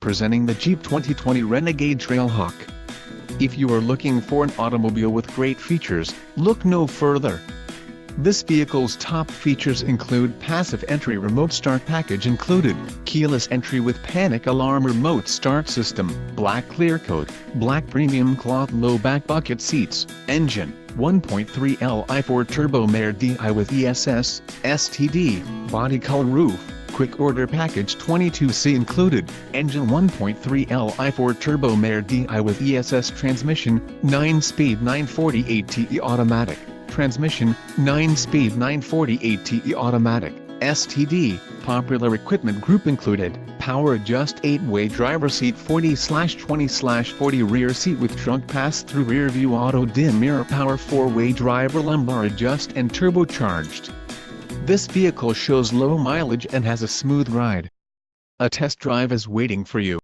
Presenting the Jeep 2020 Renegade Trailhawk. If you are looking for an automobile with great features, look no further. This vehicle's top features include passive entry remote start package included, keyless entry with panic alarm remote start system, black clear coat, black premium cloth low back bucket seats, engine, 1.3 Li4 turbo Mare DI with ESS, STD, body color roof, quick order package 22C included, engine 1.3 Li4 turbo Mare DI with ESS transmission, 9-speed 940 automatic. Transmission, 9-speed 940 automatic, STD, popular equipment group included, power adjust 8-way driver seat 40/20/40 rear seat with trunk pass-through rear view auto dim mirror power 4-way driver lumbar adjust and turbocharged. This vehicle shows low mileage and has a smooth ride. A test drive is waiting for you.